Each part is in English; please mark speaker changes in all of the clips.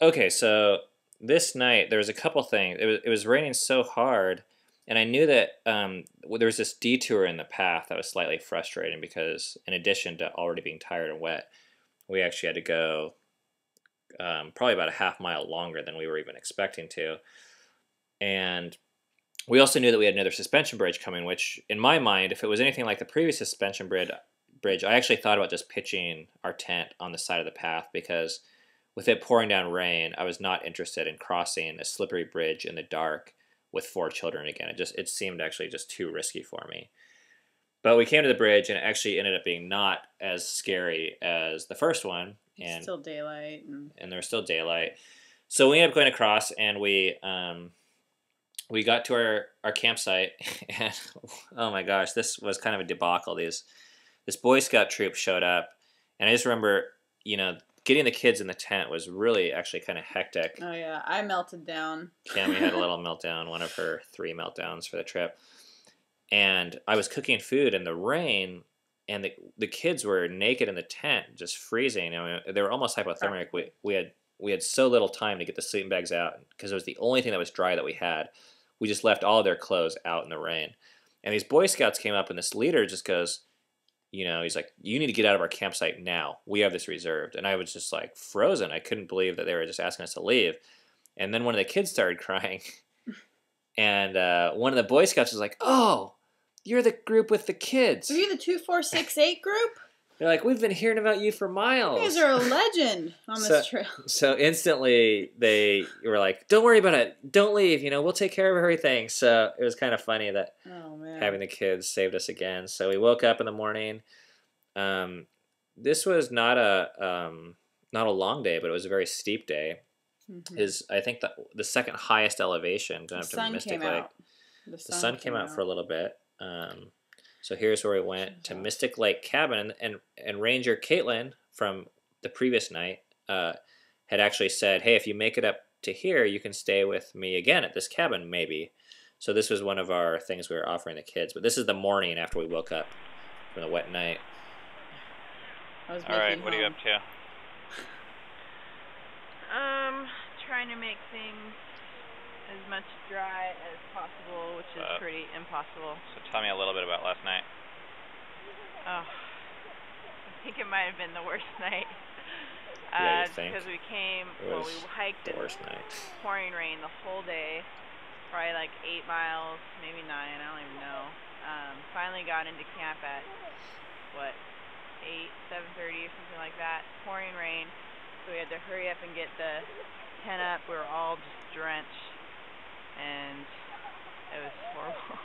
Speaker 1: Okay, so this night there was a couple things. It was raining so hard, and I knew that there was this detour in the path that was slightly frustrating because, in addition to already being tired and wet, we actually had to go probably about a half mile longer than we were even expecting to. And we also knew that we had another suspension bridge coming, which, in my mind, if it was anything like the previous suspension bridge, I actually thought about just pitching our tent on the side of the path because with it pouring down rain, I was not interested in crossing a slippery bridge in the dark with 4 children again. It seemed actually just too risky for me. But we came to the bridge, and it actually ended up being not as scary as the first one. And
Speaker 2: still daylight.
Speaker 1: And there was still daylight. So we ended up going across, and we got to our campsite, and oh my gosh, this was kind of a debacle. This Boy Scout troop showed up, and I just remember, getting the kids in the tent was really actually kind of hectic.
Speaker 2: Oh yeah, I melted down.
Speaker 1: Cammy had a little meltdown, one of her 3 meltdowns for the trip. And I was cooking food in the rain, and the kids were naked in the tent, just freezing. I mean, they were almost hypothermic. We had so little time to get the sleeping bags out because it was the only thing that was dry that we had. We just left all their clothes out in the rain. And these Boy Scouts came up, and this leader just goes, he's like, "You need to get out of our campsite now. We have this reserved." And I was just like frozen. I couldn't believe that they were just asking us to leave. And then one of the kids started crying. And one of the Boy Scouts was like, "Oh, you're the group with the kids.
Speaker 2: Are you the 2468 group?"
Speaker 1: They're like, "We've been hearing about you for miles.
Speaker 2: You guys are a legend on this trail."
Speaker 1: So instantly they were like, "Don't worry about it. Don't leave. We'll take care of everything." So it was kind of funny that having the kids saved us again. So we woke up in the morning. This was not a long day, but it was a very steep day. Mm-hmm. I think the second highest elevation going up to Mystic Lake. The sun came out for a little bit. So here's where we went to Mystic Lake Cabin, and Ranger Caitlin from the previous night had actually said, "Hey, if you make it up to here, you can stay with me again at this cabin, maybe." So this was one of our things we were offering the kids. But this is the morning after we woke up from the wet night.
Speaker 3: All right, what are you up to? Trying to make things as much dry as possible, which is pretty impossible. So tell me a little bit about last night. Oh, I think it might have been the worst night. Because we hiked in pouring rain the whole day, probably like 8 miles, maybe 9, I don't even know. Finally got into camp at, 7:30 or something like that, pouring rain. So we had to hurry up and get the tent up. We were all just drenched. And it was horrible.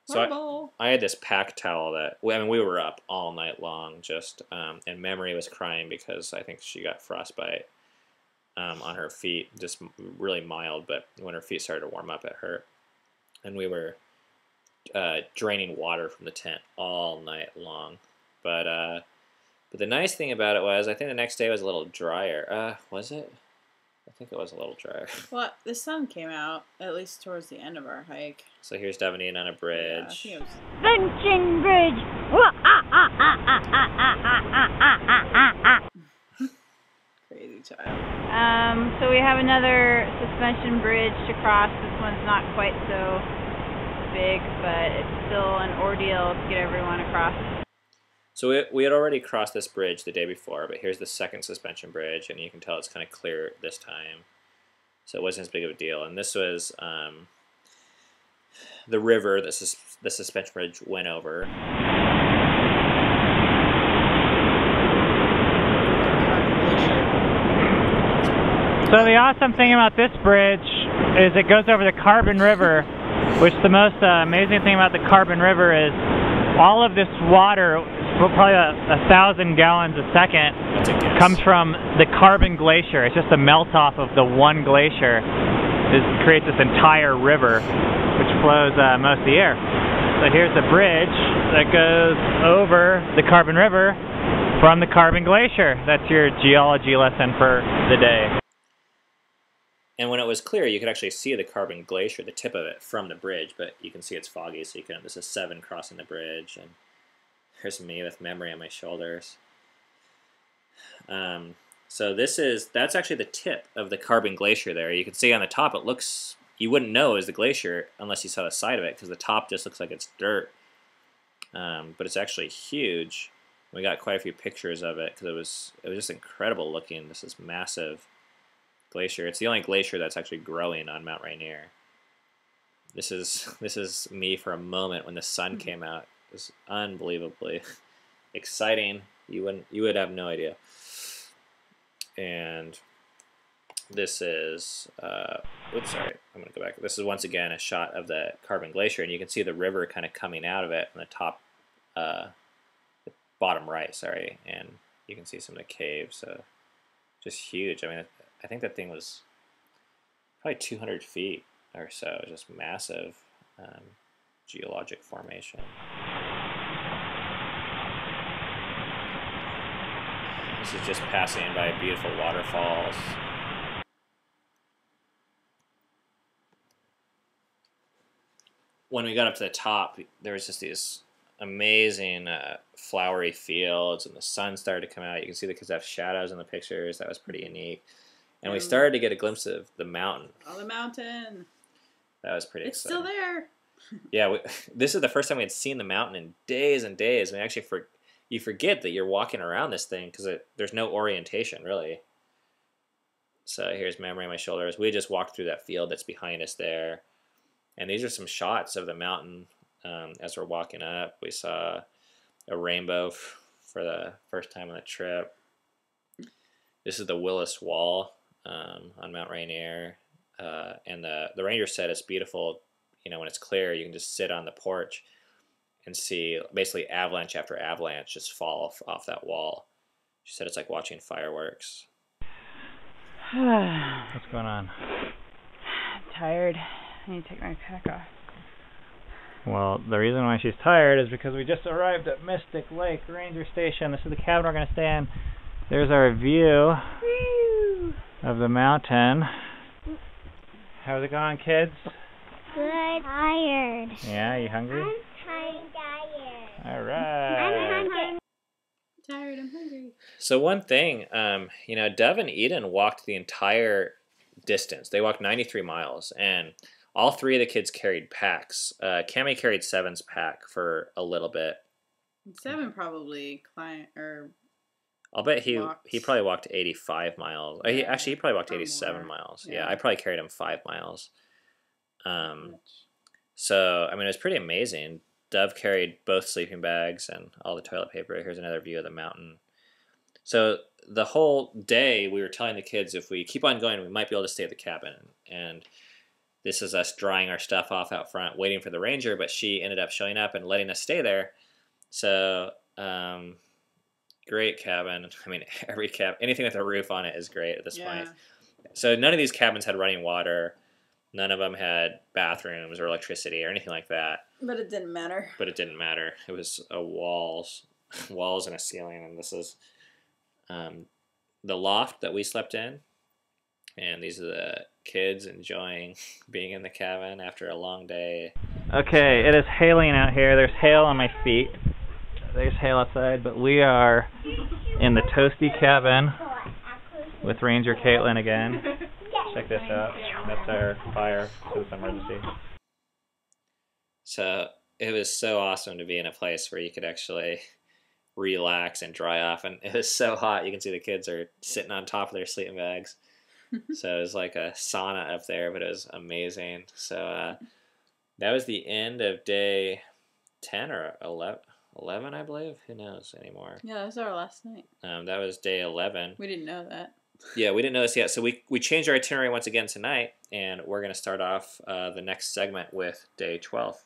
Speaker 1: So I had this pack towel that, we were up all night long just, and Memory was crying because I think she got frostbite on her feet, just really mild, but when her feet started to warm up, it hurt. And we were draining water from the tent all night long. But the nice thing about it was, I think the next day was a little drier. Was it? I think it was a little drier.
Speaker 2: Well, the sun came out, at least towards the end of our hike.
Speaker 1: So here's Devonine on a bridge.
Speaker 2: Yeah, I think it was...
Speaker 4: Suspension bridge!
Speaker 2: Crazy child.
Speaker 3: So we have another suspension bridge to cross. This one's not quite so big, but it's still an ordeal to get everyone across.
Speaker 1: So we had already crossed this bridge the day before, but here's the second suspension bridge, and you can tell it's kind of clear this time. So it wasn't as big of a deal. And this was the river that the suspension bridge went over.
Speaker 5: So the awesome thing about this bridge is it goes over the Carbon River, which the most amazing thing about the Carbon River is all of this water, probably 1,000 gallons a second, comes from the Carbon Glacier. It's just a melt-off of the one glacier. It creates this entire river, which flows most of the year. So here's the bridge that goes over the Carbon River from the Carbon Glacier. That's your geology lesson for the day.
Speaker 1: And when it was clear, you could actually see the Carbon Glacier, the tip of it, from the bridge, but you can see it's foggy, so this is 7 crossing the bridge, and here's me with Memory on my shoulders. So that's actually the tip of the Carbon Glacier there. You can see on the top it looks, you wouldn't know it was the glacier unless you saw the side of it, because the top just looks like it's dirt. But it's actually huge. We got quite a few pictures of it because it was just incredible looking. This is massive glacier. It's the only glacier that's actually growing on Mount Rainier. This is me for a moment when the sun came out. It was unbelievably exciting. You would have no idea. And this is oops, sorry, I'm gonna go back. This is once again a shot of the Carbon Glacier, and you can see the river kind of coming out of it on the top, the bottom right, sorry, and you can see some of the caves. So just huge. I mean, I think that thing was probably 200 feet or so. Just massive geologic formation. This is just passing by beautiful waterfalls. When we got up to the top, there was just these amazing flowery fields, and the sun started to come out. You can see the kids have shadows in the pictures. That was pretty unique. And we started to get a glimpse of the mountain.
Speaker 2: Oh, the mountain.
Speaker 1: That was pretty exciting.
Speaker 2: It's still there.
Speaker 1: Yeah, this is the first time we had seen the mountain in days and days. And actually, you forget that you're walking around this thing because there's no orientation, really. So here's memory on my shoulders. We just walked through that field that's behind us there. And these are some shots of the mountain as we're walking up. We saw a rainbow for the first time on the trip. This is the Willis Wall on Mount Rainier. And the ranger said it's beautiful, you know, when it's clear, you can just sit on the porch and see basically avalanche after avalanche just fall off that wall. She said it's like watching fireworks.
Speaker 5: What's going on?
Speaker 3: I'm tired. I need to take my pack off.
Speaker 5: Well, the reason why she's tired is because we just arrived at Mystic Lake Ranger Station. This is the cabin we're going to stay in. There's our view of the mountain. How's it going, kids?
Speaker 4: Good. Tired.
Speaker 5: Yeah, you hungry?
Speaker 4: I'm tired.
Speaker 5: All right.
Speaker 2: Tired. I'm hungry.
Speaker 1: So one thing, you know, Dove and Eden walked the entire distance. They walked 93 miles, and all three of the kids carried packs. Cammy carried Seven's pack for a little bit.
Speaker 2: Seven probably
Speaker 1: I'll bet he
Speaker 2: walked.
Speaker 1: probably walked 85 miles. He probably walked
Speaker 2: Or
Speaker 1: 87
Speaker 2: more.
Speaker 1: miles.
Speaker 2: Yeah.
Speaker 1: Yeah, I probably carried him 5 miles. So, I mean, it was pretty amazing. Dove carried both sleeping bags and all the toilet paper. Here's another view of the mountain. So the whole day we were telling the kids if we keep on going, we might be able to stay at the cabin. And this is us drying our stuff off out front, waiting for the ranger, but she ended up showing up and letting us stay there. So, great cabin. I mean, anything with a roof on it is great at this point. So none of these cabins had running water. None of them had bathrooms or electricity or anything like that.
Speaker 2: But it didn't matter.
Speaker 1: It was walls and a ceiling, and this is the loft that we slept in. And these are the kids enjoying being in the cabin after a long day.
Speaker 5: Okay, it is hailing out here. There's hail on my feet. There's hail outside, but we are in the toasty cabin with Ranger Caitlin again. Check this out. That's our fire for this emergency.
Speaker 1: So it was so awesome to be in a place where you could actually relax and dry off. And it was so hot. You can see the kids are sitting on top of their sleeping bags. So it was like a sauna up there, but it was amazing. So that was the end of day 10 or 11, I believe. Who knows anymore?
Speaker 2: Yeah, that was our last night.
Speaker 1: That was day 11.
Speaker 2: We didn't know that.
Speaker 1: Yeah, we didn't know this yet. So we changed our itinerary once again tonight, and we're going to start off the next segment with day 12.